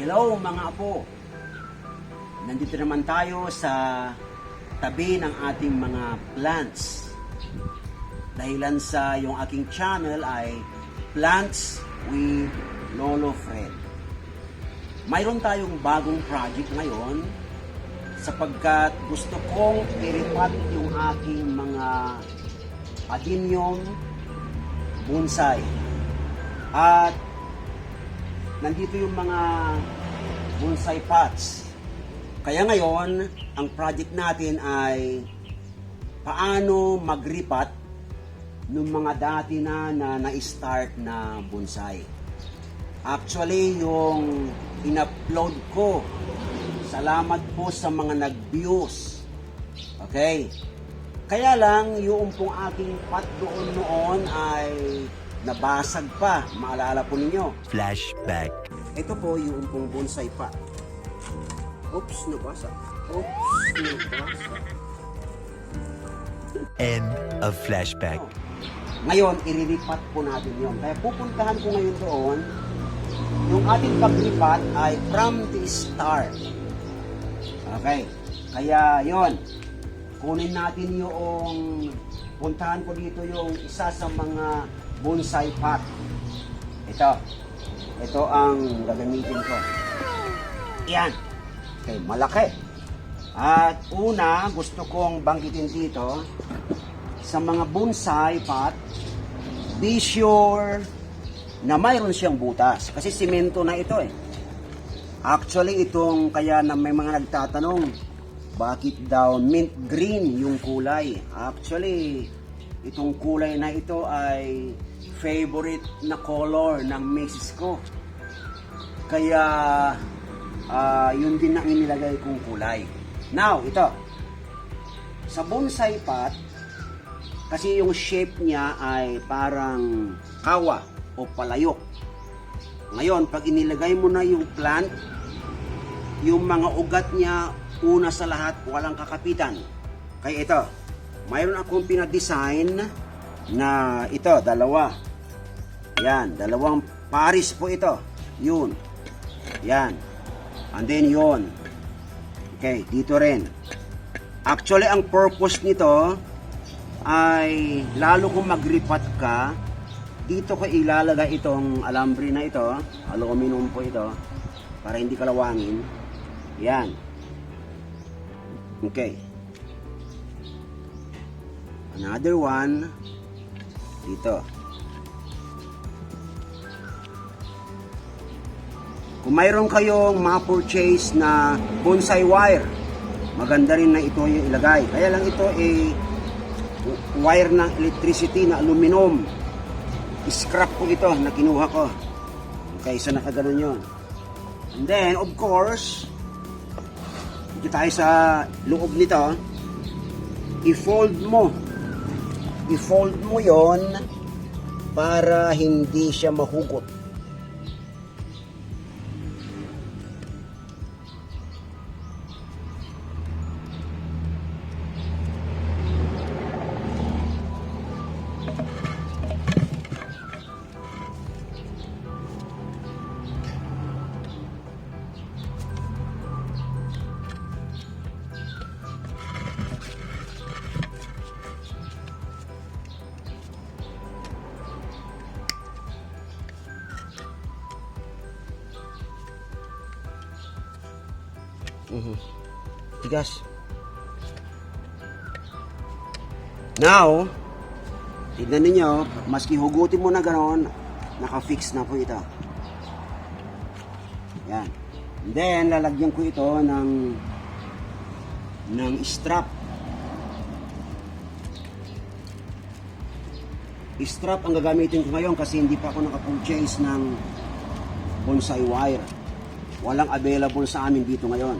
Hello mga apo! Nandito naman tayo sa tabi ng ating mga plants. Dahilan sa yung aking channel ay Plants with Lolo Fred. Mayroon tayong bagong project ngayon sapagkat gusto kong iripat yung aking mga adenium bonsai. At nandito yung mga bonsai pots. Kaya ngayon, ang project natin ay paano magripat ng mga dati na na-start na bonsai. Actually, yung in-upload ko, salamat po sa mga nag-views. Okay? Kaya lang, yung pong aking pot doon noon ay nabasag pa. Maalala po ninyo. Flashback. Ito po yung pong bonsai pot. Oops, nabasa. Oops, nabasa. End of flashback. Ngayon, irilipat po natin yon. Kaya pupuntahan ko ngayon doon. Yung ating paglipat ay from the start. Okay. Kaya yon. Kunin natin yung puntahan ko dito yung isa sa mga bonsai pot. Ito. Ito ang gagamitin ko. Yan. Okay, malaki. At una, gusto kong banggitin dito, sa mga bonsai pot, be sure na mayroon siyang butas. Kasi simento na ito eh. Actually, itong kaya na may mga nagtatanong, bakit daw mint green yung kulay? Actually, itong kulay na ito ay favorite na color ng misis ko. Kaya, yun din ang inilagay kong kulay. Now, ito. Sa bonsai pot, kasi yung shape niya ay parang kawa o palayok. Ngayon, pag inilagay mo na yung plant, yung mga ugat niya, una sa lahat, walang kakapitan. Kaya ito, mayroon akong pinadesign na ito, dalawa. Yan, dalawang paris po ito. Yun. Yan. And then yun. Okay, dito rin. Actually, ang purpose nito ay lalo kung magripat ka, dito ko ilalagay itong alambre na ito, aluminum po ito, para hindi kalawangin. Yan. Okay. Another one, dito. Kung mayroon kayong ma-purchase na bonsai wire, maganda rin na ito yung ilagay. Kaya lang ito ay wire ng electricity na aluminum. Scrap po ito na kinuha ko. Okay, so nakaganon yun. And then, of course, dito tayo sa loob nito, i-fold mo. I-fold mo yon para hindi siya mahugot. Tigas. Now, tignan ninyo, maski hugutin mo na gano'n, naka-fix na po ito. Yan. And then, lalagyan ko ito ng strap. Strap ang gagamitin ko ngayon kasi hindi pa ako naka-purchase ng bonsai wire. Walang available sa amin dito ngayon.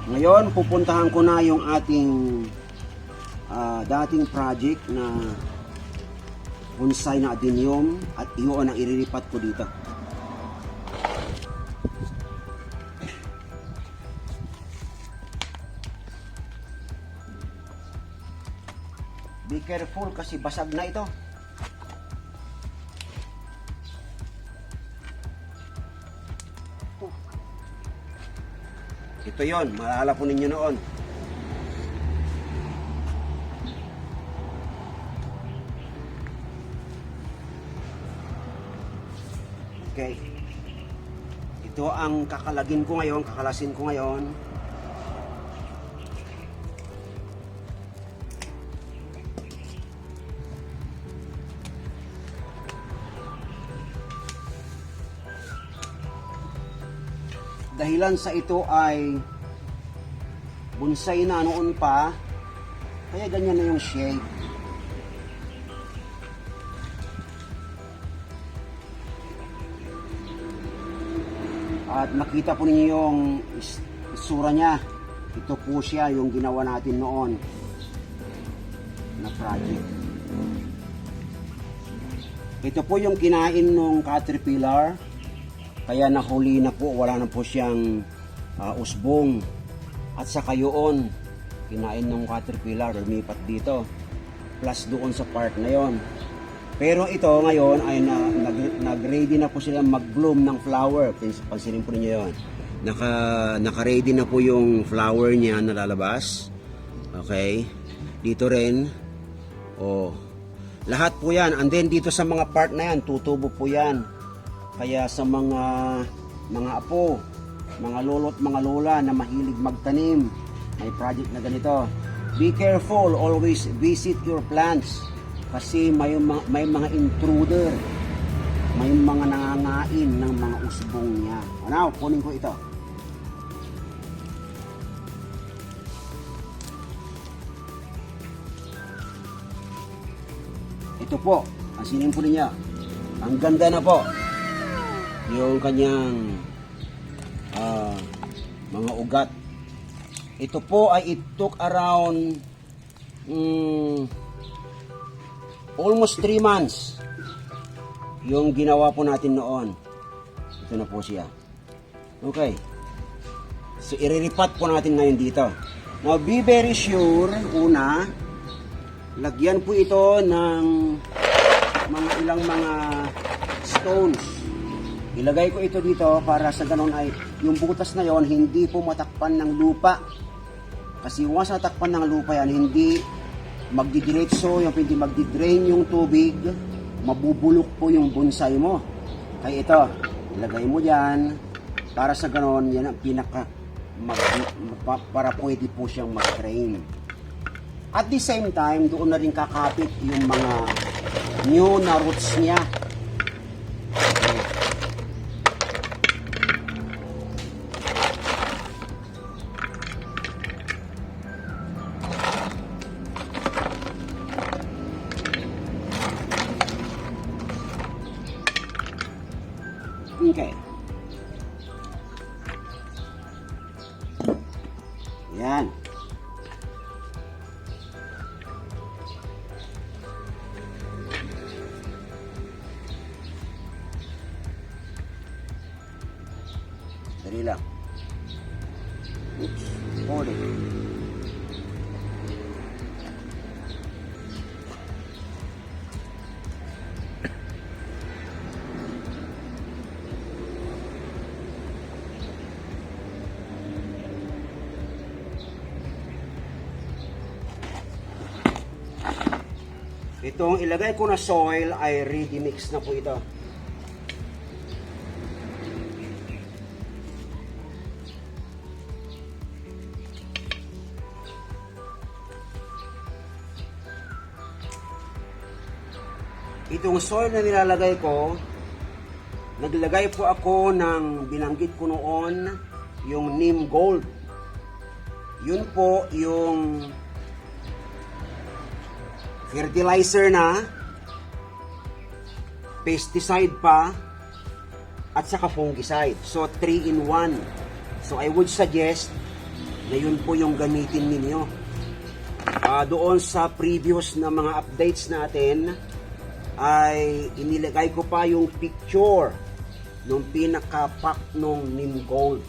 Ngayon, pupuntahan ko na yung ating dating project na bonsai na adenium at iyon ang irilipat ko dito. Be careful kasi basag na ito. Ito yon, maalala po ninyo noon. Okay. Ito ang kakalasin ko ngayon. Dahilan sa ito ay bonsai na noon pa, kaya ganyan na yung shape. At makita po ninyo yung isura niya. Ito po siya yung ginawa natin noon na project. Ito po yung kinain ng caterpillar. Kaya nahuli na po, wala na po siyang usbong. At saka yun, kinain ng caterpillar, lumipat dito. Plus doon sa part na yon. Pero ito ngayon ay nag-ready na po sila mag-bloom ng flower. Pansinin po ninyo yun. Naka-ready na po yung flower niya na lalabas. Okay. Dito rin. Oh. Lahat po yan. And then dito sa mga part na yan, tutubo po yan. Kaya sa mga apo, mga lolo't mga lola na mahilig magtanim, may project na ganito. Be careful, always visit your plants kasi may mga intruder, may mga nangangain ng mga usbong niya. Ano, kunin ko ito. Ito po, asinin po niya. Ang ganda na po. Yung kanyang mga ugat. Ito po ay it took around almost 3 months yung ginawa po natin noon. Ito na po siya. Okay. So iriripat po natin ngayon dito. Now be very sure, una, lagyan po ito ng ilang mga stones. Ilagay ko ito dito para sa ganon ay yung butas na yon hindi po matakpan ng lupa. Kasi once natakpan ng lupa yan, hindi magdidiretso, hindi magdidrain yung tubig, mabubulok po yung bonsai mo. Kaya ito, ilagay mo dyan para sa ganon, yan ang pinaka para pwede po siyang mag-drain. At the same time, doon na rin kakapit yung mga new na roots niya. Okay. Yan. Dali lang. Oops. Hold it. Itong ilagay ko na soil ay ready mix na po ito. Itong soil na nilalagay ko, naglagay po ako ng binanggit ko noon, yung neem gold. Yun po yung fertilizer na, pesticide pa, at saka fungicide. So, 3 in 1. So, I would suggest na yun po yung gamitin ninyo. Doon sa previous na mga updates natin, ay inilagay ko pa yung picture ng pinaka-pack ng neem gold.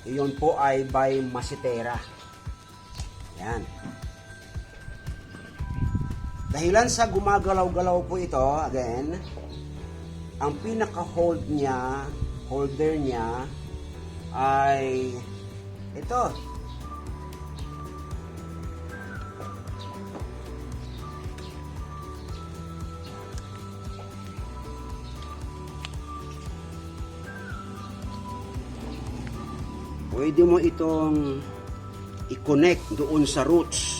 Yun po ay by Macetera. Yan. Dahilan sa gumagalaw-galaw po ito, again, ang pinaka-holder niya ay ito. Pwede mo itong i-connect doon sa roots.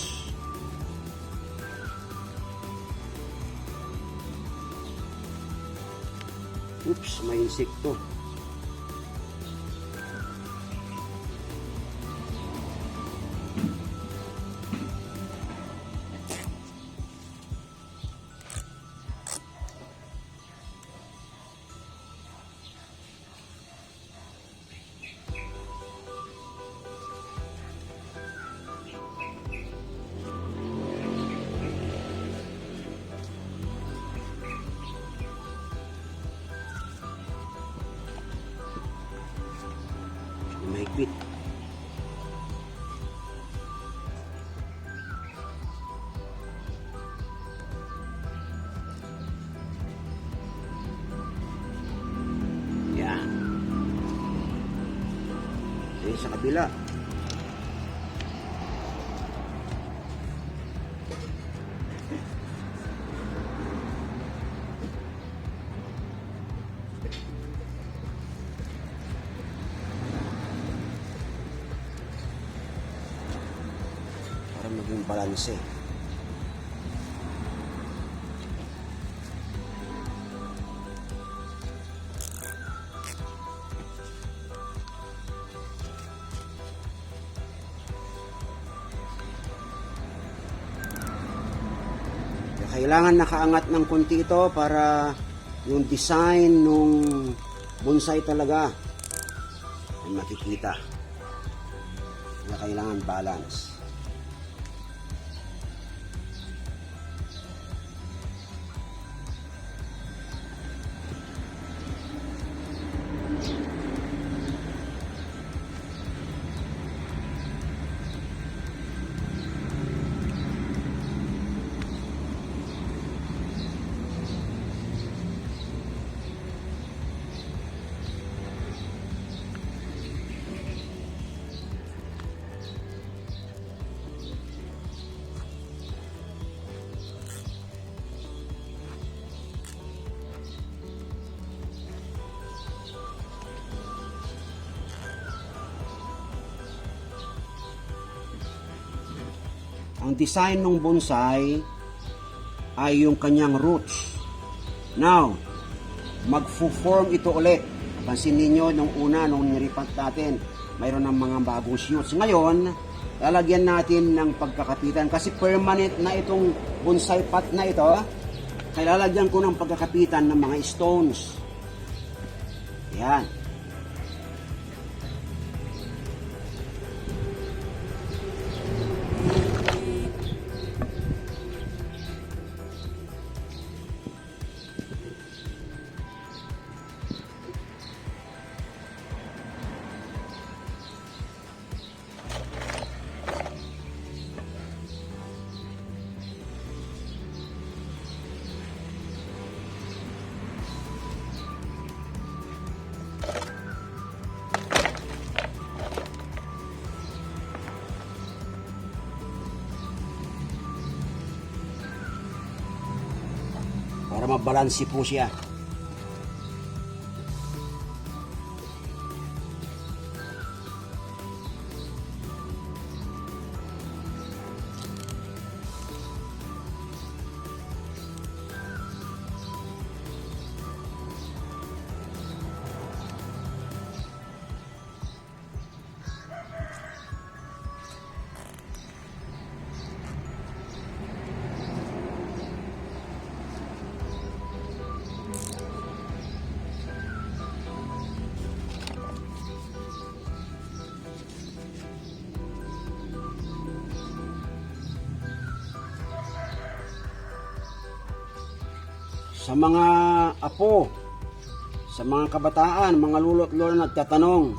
Oops, may insekto. Mahigpit. Yan. Okay, sa kabila. Para maging balanse. Kailangan nakaangat ng konti ito para yung design nung bonsai talaga ay makikita. Kaya kailangan balance. Ang design ng bonsai ay yung kanyang roots. Now, magfo-form ito ulit. Pansin ninyo nung una, nung niripat natin, mayroon ng mga bagong shoots. Ngayon, lalagyan natin ng pagkakapitan kasi permanent na itong bonsai pot na ito. Kaya lalagyan ko ng pagkakapitan ng mga stones. Yan. Para mabalansi po siya. Sa mga apo, sa mga kabataan, mga lolo't lolo nagtatanong,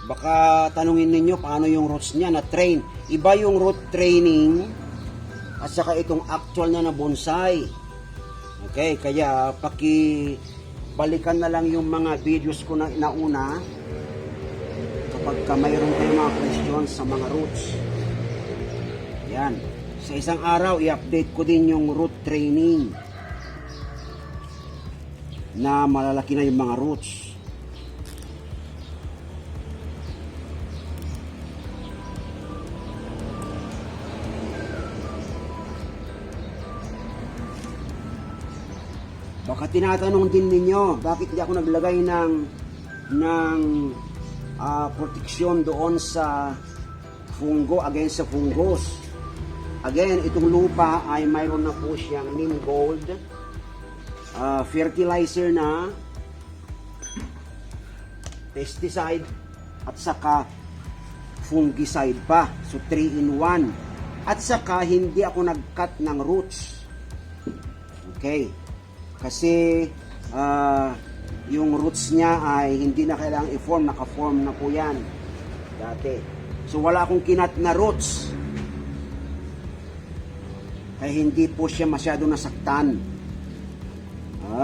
baka tanungin ninyo paano yung roots niya na train. Iba yung root training at saka itong actual na bonsai. Okay, kaya balikan na lang yung mga videos ko na inauna kapag mayroon kayong mga questions sa mga roots. Yan. Sa isang araw, i-update ko din yung root training na malalaki na yung mga roots. Baka tinatanong din ninyo, bakit di ako naglagay ng proteksyon doon sa fungo, against sa fungus. Again, itong lupa ay mayroon na po siyang neem gold, fertilizer na, pesticide, at saka fungicide pa. So 3-in-1. At saka hindi ako nag-cut ng roots. Okay. Kasi yung roots niya ay hindi na kailangang i-form, naka-form na po yan dati. So wala akong kinat na roots. Kaya hindi po siya masyado nasaktan.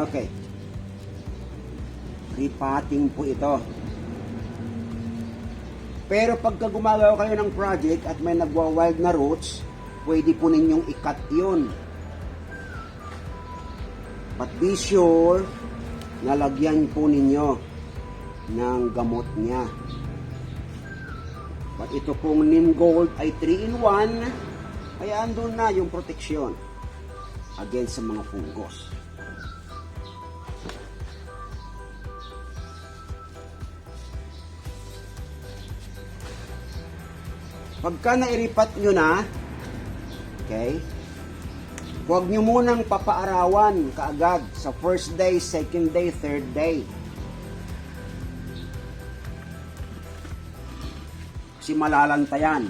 Okay. Repotting po ito. Pero pagka gumagawa kayo ng project at may nagwa-wild na roots, pwede po ninyong i-cut yun. But be sure na lagyan po ninyo ng gamot niya. But ito pong neem gold ay 3-in-1, kaya andun na yung proteksyon against sa mga fungus. Pagka nairipat nyo na, okay, huwag nyo munang papaarawan kaagad sa first day, second day, third day. Kasi malalantayan.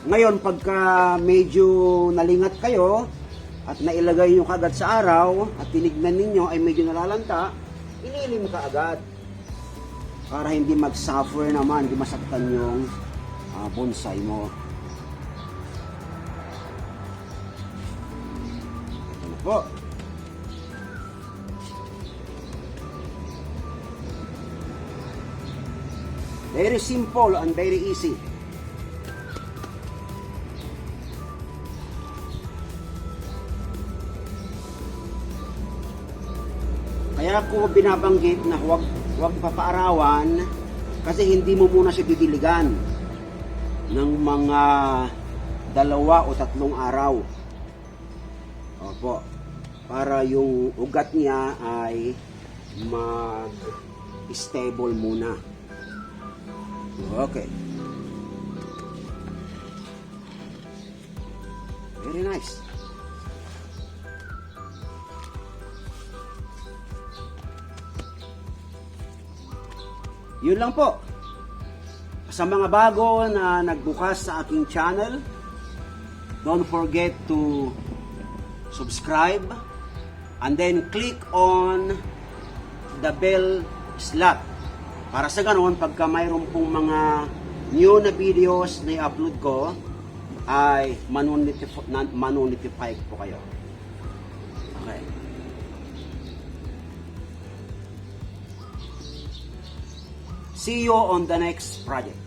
Ngayon, pagka medyo nalingat kayo at nailagay nyo kaagad sa araw at tinignan ninyo ay medyo nalalanta, ililim ka agad para hindi mag-suffer naman, hindi masaktan yung bonsai mo. Ito na po. Very simple and very easy. Kaya ko binabanggit na huwag papaarawan kasi hindi mo muna siya didiligan ng mga 2 o 3 araw. Opo. Para yung ugat niya ay mag-stable muna. Okay. Very nice. Yun lang po. Sa mga bago na nagbukas sa aking channel, don't forget to subscribe and then click on the bell slot. Para sa ganoon, pagka mayroon pong mga new na videos na i-upload ko, ay manonotify po kayo. Okay. See you on the next project.